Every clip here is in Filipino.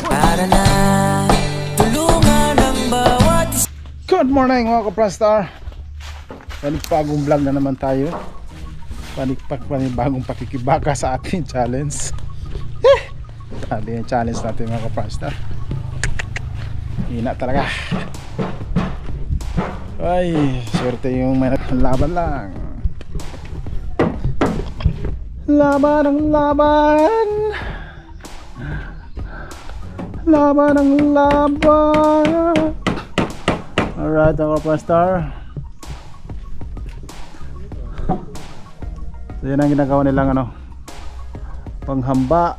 Para na tulungan ang bawat isa. Good morning mga ka-Pranstar. Panibagong vlog na naman tayo. Panibagong pakikibaka sa ating challenge. Sabi yung challenge natin mga ka-Pranstar. Hina talaga. Ay, swerte yung may laban lang. Laban ang laban. Laban ang laban. Alright, mga ka-Pranstar. So yun ang ginagawa nilang ano, panghamba,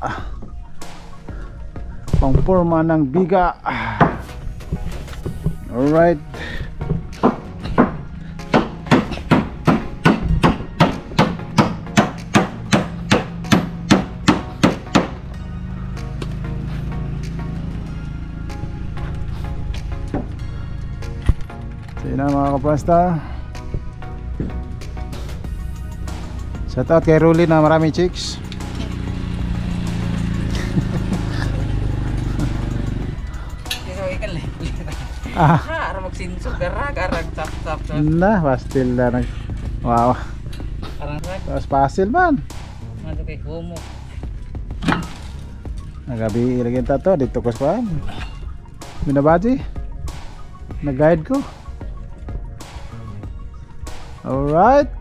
pangporma ng biga. Alright. So yun na mga ka-Pranstar. Shout out kay Ruli na maraming chicks. Harap magsinsog, garag, tap. Nah, pastil na nag... Wow. Tapos pasil man. Ano kay Homo? Nagabi ilagyan tato, dito ko sa Minabaji. Nag-guide ko. Alright.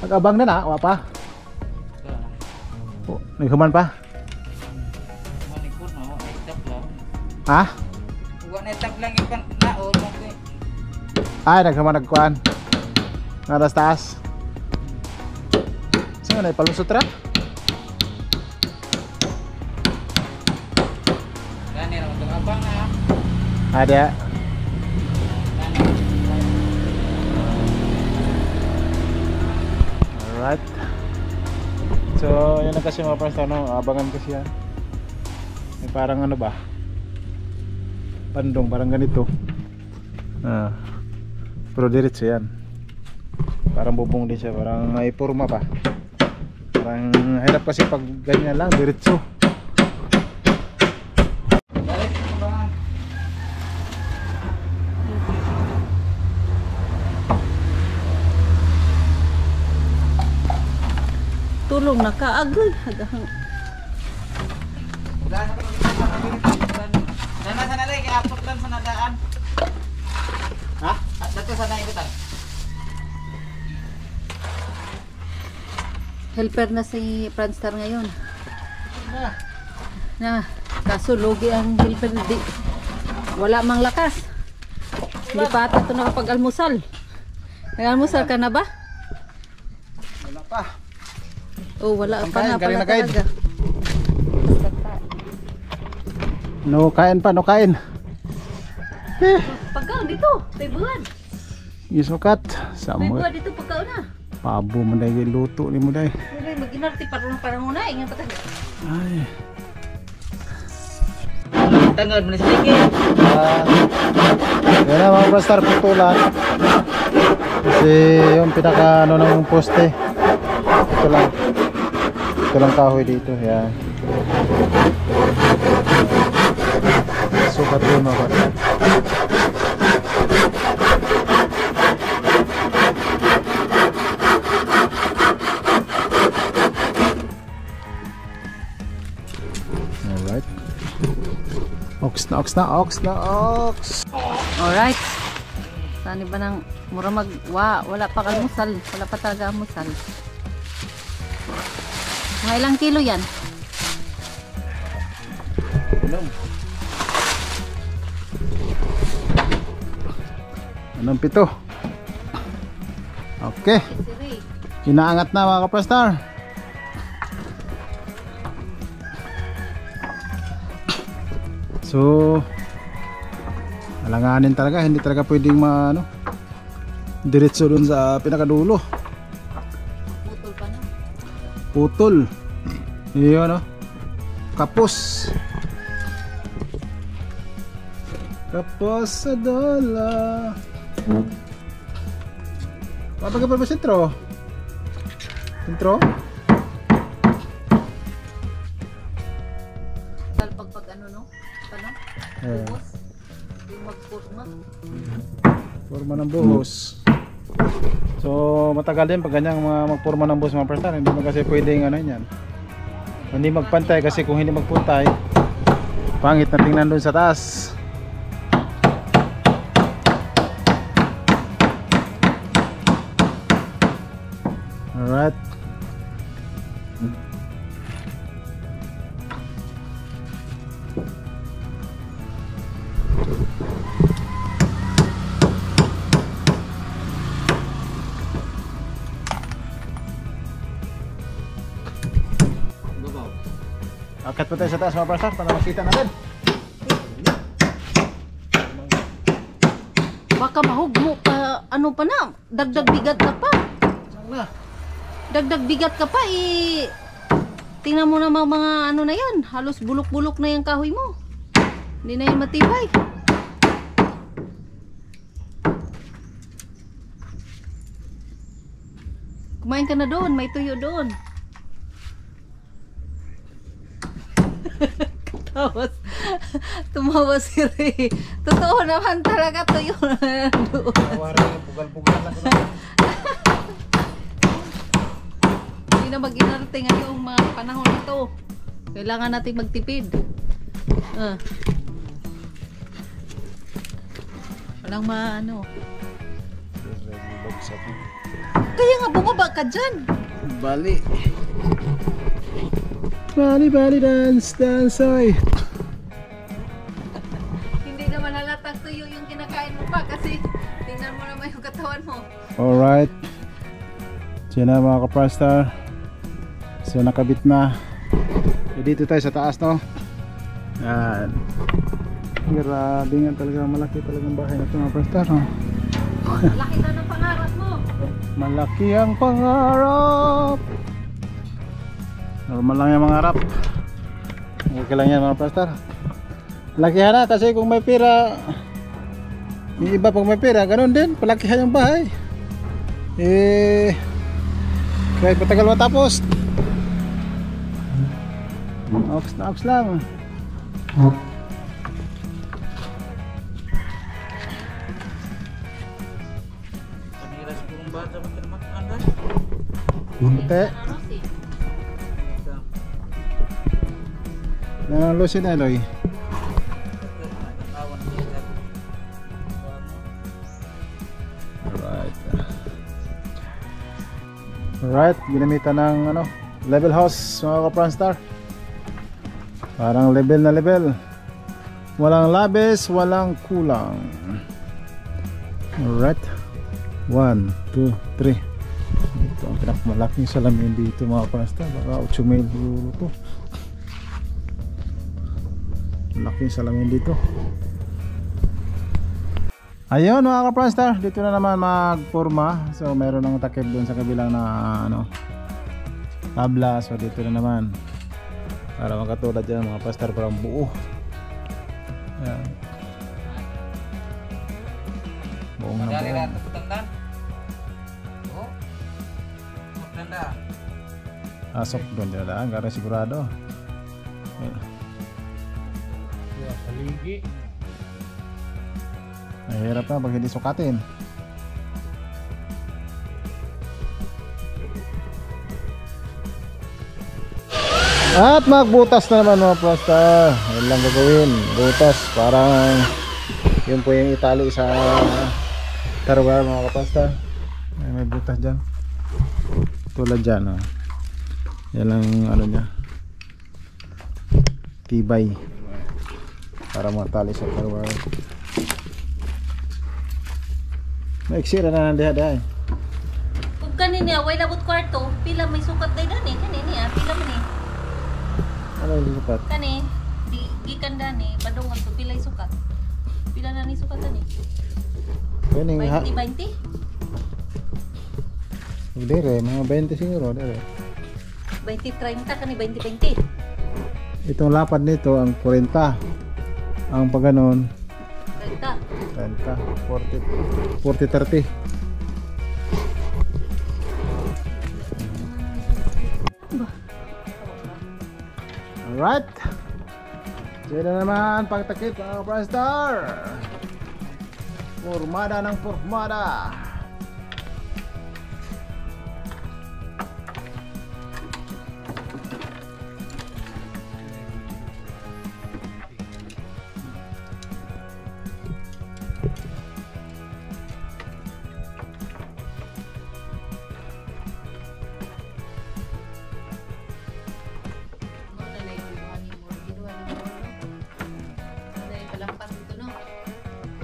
Agabang na na, wapa. Oh, naghuman pa. Ha? Huwag na tag lang ipan na o Ay, naghuman nagkuhan. Naras taas. Saan na ipalusot ra? Gani ra mo abang na. Ada. Alright. So, yan na kasi mga Pranstar, no? Abangan kasi yan. May parang ano ba? Pandong, parang ganito. Pero diretso yan. Parang bubong din siya, parang may forma pa. Parang hirap kasi pag ganyan lang, diretso. Tulong na kaagay hagahang. Sana lagi apot lang sa nadaan. Ha? Dato sana ikutan. Helper na si Pranstar ngayon. Na, kaso logi ang helper di. Wala mang lakas. Hindi pa ata ito nakapag-almusal. Nag-almusal ka na ba? Wala pa. Oh, wala pa nga pala Galing talaga. No kain pa, no kain. Pagkaon dito, paybuhan. Isukat sa mo. Paybuhan dito pagkaon na. Pabo mo dahil luto ni mo dahil. Mag-inarti parang una, ingat pa tayo. Ay. Tanggal mo na sige. Yan na mga Pranstar, putulan. Kasi yung pinaka ano ng poste. Ito lang kahoy dito. Yan. Sukat yun mga Pranstar. Alright. Ox na. Alright. Saan ba nang mura wala pa almusal. Wala pa talaga almusal. Mga ilang kilo yan? Anong 7? Okay. Inaangat na mga ka-Pranstar. So alanganin talaga, hindi talaga pwedeng diretso dun sa pinakadulo. Putol pa na. Putol. Iyon kapos. Kapos sa dola. Kapag ba sentro? Sentro? Pag ano no? Ano? Eh, Buhos. Yung magpurma. forma ng buhos. So matagal din pag ganyang magporma ng buhos mga prestar. Hindi mo kasi pwedeng ano yan. Hindi magpantay kasi kung hindi magpuntay, pangit na tingnan doon sa taas. Alright. Akat pa tayo sa taas mga prestar para makita natin. Baka mahugmo pa, ano pa na, dagdag bigat ka pa. Dagdag bigat ka pa, tingnan mo na mga ano na yan, halos bulok-bulok na yung kahoy mo. Hindi na yung matibay. Kumain ka na doon, may tuyo doon. Tumawa si Ray. Totoo naman talaga tuyo na doon. Pugal-pugal lang ko. Hindi na mag-inarte ngayong mga panahon ito. Kailangan natin magtipid. Walang maano. Kaya nga bumaba ka dyan. Bali. Bali dance oy. Hindi naman halatang tuyo yung kinakain mo pa kasi tingnan mo naman yung katawan mo. Alright. So na mga kaprastar. So nakabit na. Dito tayo sa taas no. Yan. Grabe nga talaga, malaki talagang bahay na ito mga kaprastar no? Malaki na ng pangarap mo. Malaki ang pangarap. Normal lang yung mga harap. Okay lang yan mga kaprastar. Lakihan na kasi kung may pera, yung iba pag may pera, ganun din, palakihan yung bahay. Kahit matagal matapos. Ox na ox lang. Kanira sigurong bata magkanaman na. Hindi. Yan ang lusin na Eloy. Alright, ginamitan ng ano, level house mga kapranstar. Parang level na level. Walang labis, walang kulang. Alright. 1, 2, 3. Ito ang pinakamalaking salamin dito mga kapranstar. Baka 8 mil euro to. Malaking salamin dito. Ayun mga kapranstar, dito na naman magporma. So meron ng takip doon sa kabilang na ano, tabla. So dito na naman para makatulad yan mga kapranstar, parang buo. Ayan. Buong na Madali buong. lang taputandan. Oh. Maganda. Asok doon dyan, gara sigurado. Paligi. Mahirap na pag hindi sukatin. At magbutas na naman mga plaster. Yan lang gagawin, butas. Parang yun po yung itali sa tarwar mga kaplaster. May butas dyan. Tulad dyan oh. Yan lang ano nya, tibay para matali sa tarwar. Naiksira na nandiha dahil. Kung kanina, way labot kwarto, pila may sukat day dani. Kanina, pila man eh. Ano yung sukat? Kani, gikan dani, padungan to, pila yung sukat. Pila na ni sukat dani? 20-20? Dire, mga 20 siguro, dire. 20-30 kani, 20-20. Itong lapad nito ang 40. Ang pag ganon 30. 30, 40, 30. Alright. Sino naman pagtakip mga Prastar. Formada ng formada.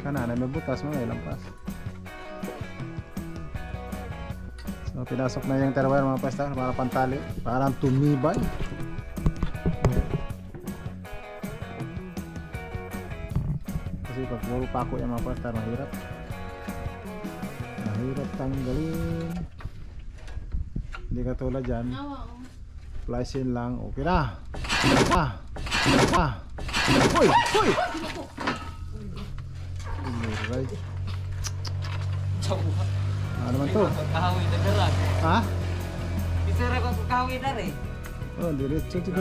Kana na may butas mo, may lampas. So pinasok na yung terwire mga Prastar para pantali, parang tumibay. Kasi pag puro pako yung mga Prastar, mahirap tanggalin. Hindi katulad dyan, splicein lang, okay na. Hoy! Right. Ano naman to? Kahoy na dalag. Ha? Isara ko kahoy na rin. Oh, diretso to.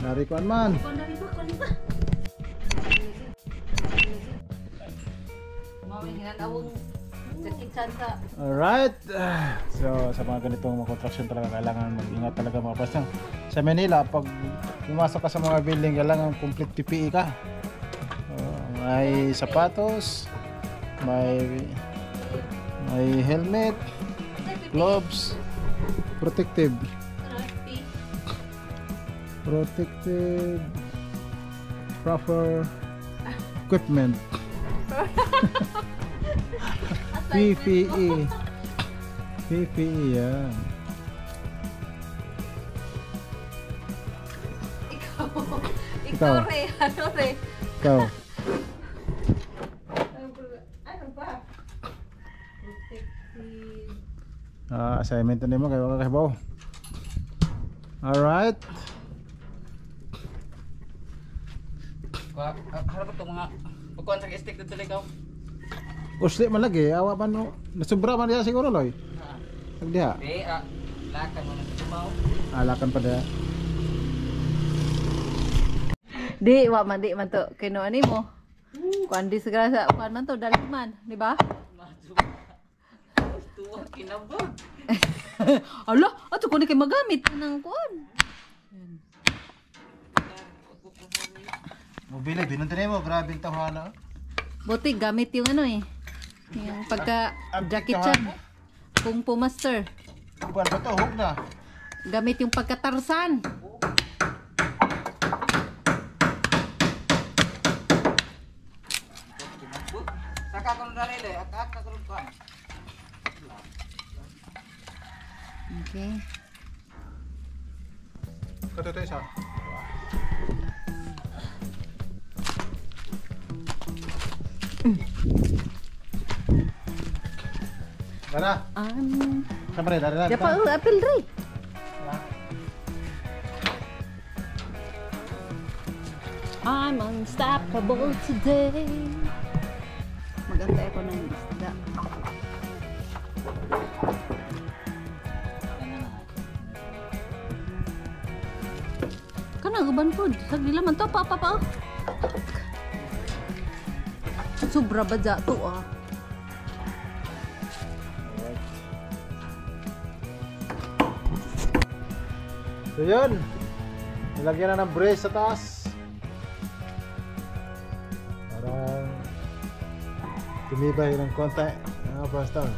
Narikuan man. Alright. So sa mga ganitong construction talaga kailangan mag-ingat talaga mga Prastar. Sa Manila, pag pumasok ka sa mga building, kailangan complete PPE ka. May sapatos, may helmet, gloves, protective proper equipment. PPE yan. Ikaw Ikaw. Assignment na mo kayo kakahibaw. Alright. Harap ito mga pagkuhan sa stick dito ikaw. Usli man lagi, awa man no. Nasubra man diya siguro loy. Diha. Lakan mo na tumaw. Alakan pa diya. Di man to kino ani mo. Kuan disgrasya, kuan man to daliman, di ba? Tuwa kinabog. Ala, ato ko ni kay magamit nang kuan. Mobile binuntin mo, grabe ang tawhana. Buti gamit yung ano eh. Yung pagka Jackie Chan. Kung Fu Master. Buwan ba to, hug na. Gamit yung pagkatarsan. Saka ko na rin aka ko rin. Okay. Kato tayo isa. Mana? Sama rin, dari. Ya pa apil rin. I'm unstoppable today. Maganda ako ng isda. Kana uban po, sagli laman to pa. Sobra ba dya to ah. So yun, nilagyan na ng brace sa taas para tumibay ng konti mga Prastar.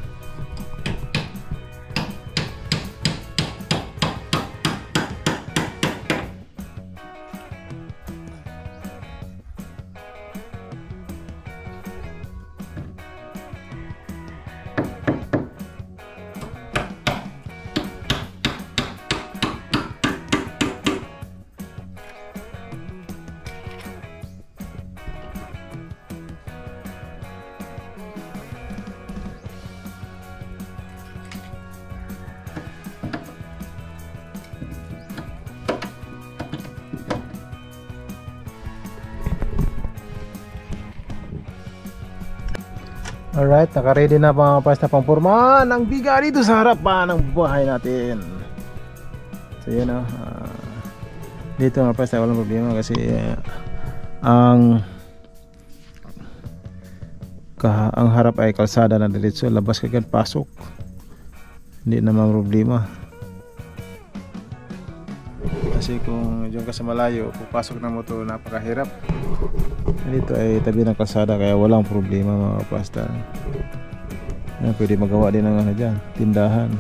Alright, naka-ready na mga Prastar pang porma ng biga dito sa harapan ng bahay natin. So yun o. Dito mga kapasta walang problema kasi ang harap ay kalsada na diretso, labas ka agad pasok, hindi naman problema. Kasi kung diyan ka sa malayo pupasok na motor napakahirap. Dito ay tabi ng kalsada kaya walang problema mga kapasta. Pwede magawa din ng ano dyan, tindahan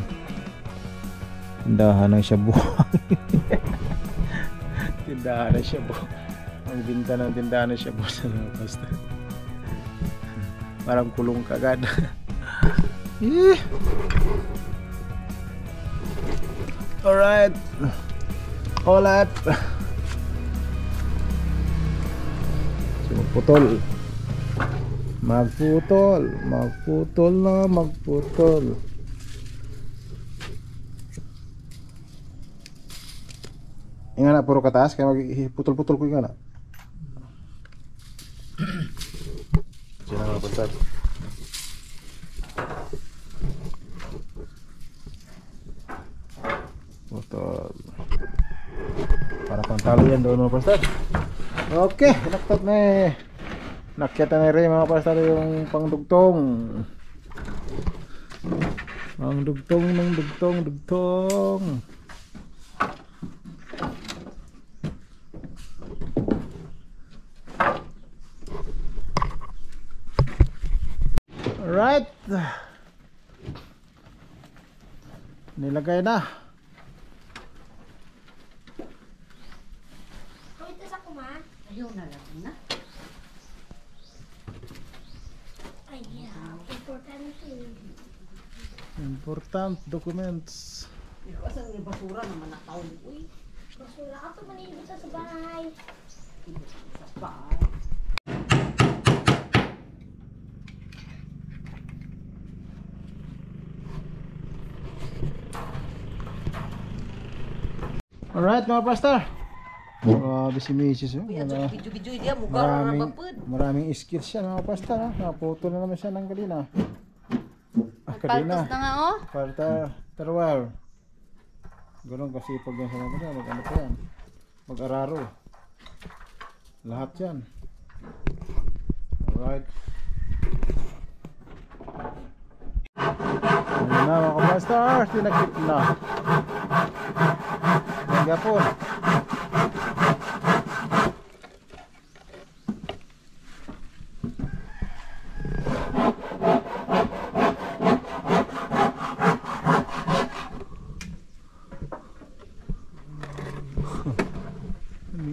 ng shabu. Tindahan ng shabu, ang binta ng tindahan ng shabu sa mga kapasta. Parang kulong kagad. Alright, ulat. So, magputol. Ingat na puro kataas kaya magputol-putol ko ingat na. Sino nga bantad? Putol. Para pantalo yan doon mga pastor. Okay, naktat na eh. Nakyata na rin mga pastor yung pangdugtong. Dugtong. Alright. Nilagay na. Ito sa kumain. Ayun na lang na. Ay, yeah. Importante. Important documents. Asa yung basura naman na taon. Uy, Basura ka to manilibot sa bahay. sa bahay. Alright mga pastor. Grabe si Mrs. Video-video dia mukha na mapapud. Maraming skills siya mga pastor. Naputo na naman siya ng kalina. Paltos na nga oh. Parta terwal. Ganun kasi pag yan sa mga mag-ano pa yan. Mag-araro. Lahat yan. Alright. Ayan na mga kapastor. Tinakip na. Gapon.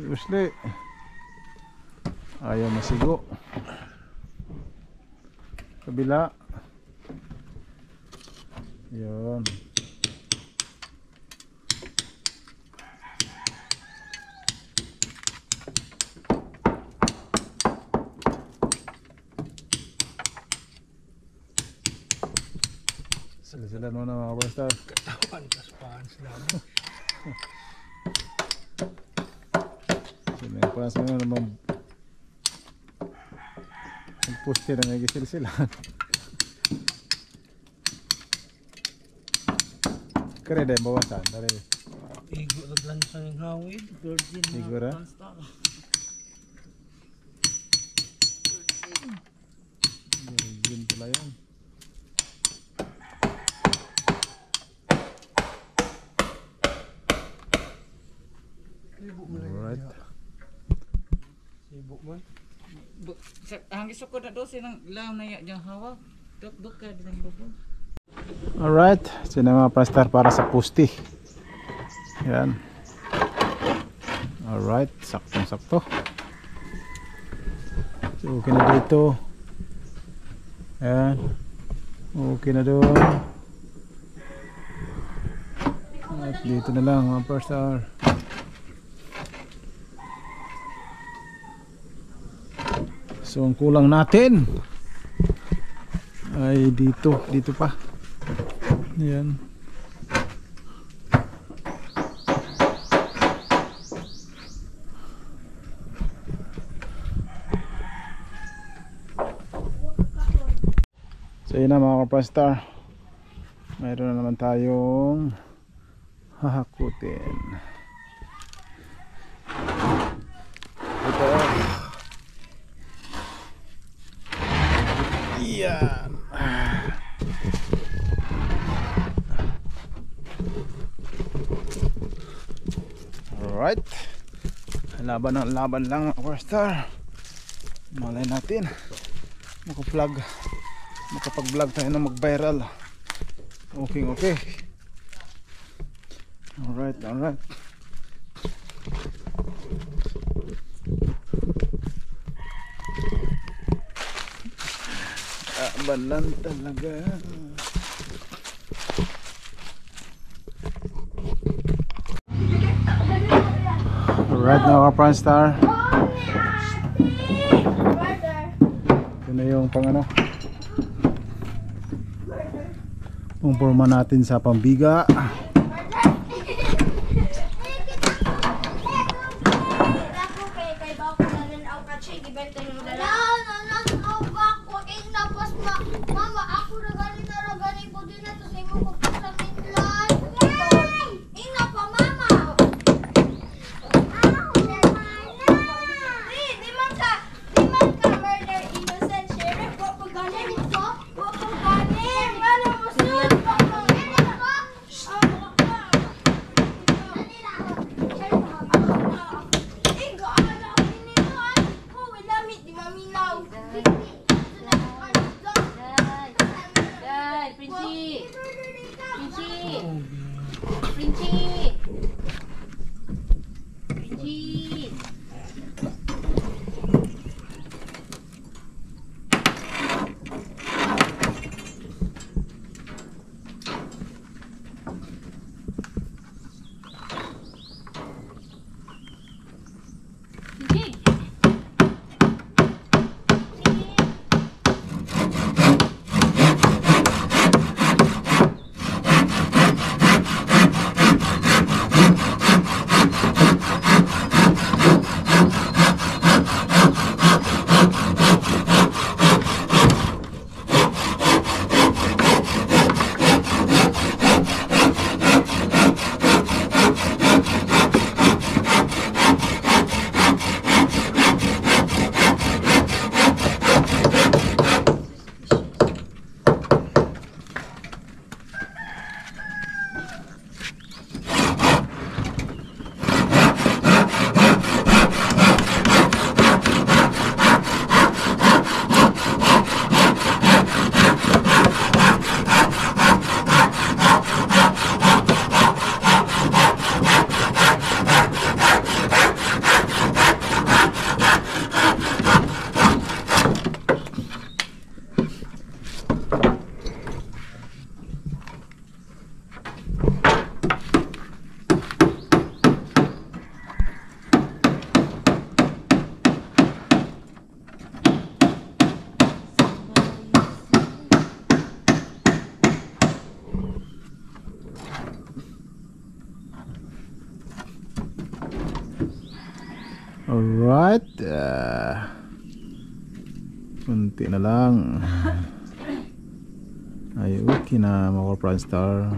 Usli. Ayaw masigo. Kabila. Yun. Sila mo na mga kapastor. Sila yung panas mo naman ang poste na may gisil sila. Kaya dahil bawasan dari Igo lang sa ng hawid. Virgin na. Igora. Yun pala yun. Alright. Sibuk man. Ang gusto ko na doon silang ilaw na yung hawak. Duk-duk ka din ang bubong. Alright, sino mga pastor para sa pusti. Yan. Alright, saktong-sakto. So, okay na dito. Yan. Okay na doon. At dito na lang mga pastor. So, ang kulang natin ay dito pa. Yan. So yun na mga kapastar, mayroon na naman tayong hahakutin. Yan. Alright. Laban ng laban lang mga Warstar. Malay natin makapag-vlog tayo na mag-viral. Okay. Alright. Laban lang talaga. Alright mga Warstar. Ito na yung pang natin sa pambiga. Mama, ako na gani po din na to sa imo ko sa midline. Ina pa, mama. Di man ka murder innocent sheriff. Wa pa ganin ito. Wa pa ganin. Ano mo sus? Wa pa ganin ko. Ingo, ala ko nito. Ko wala mit di maminaw. Princi. Alright. Kunti na lang. Ay, okay na mga Warstar.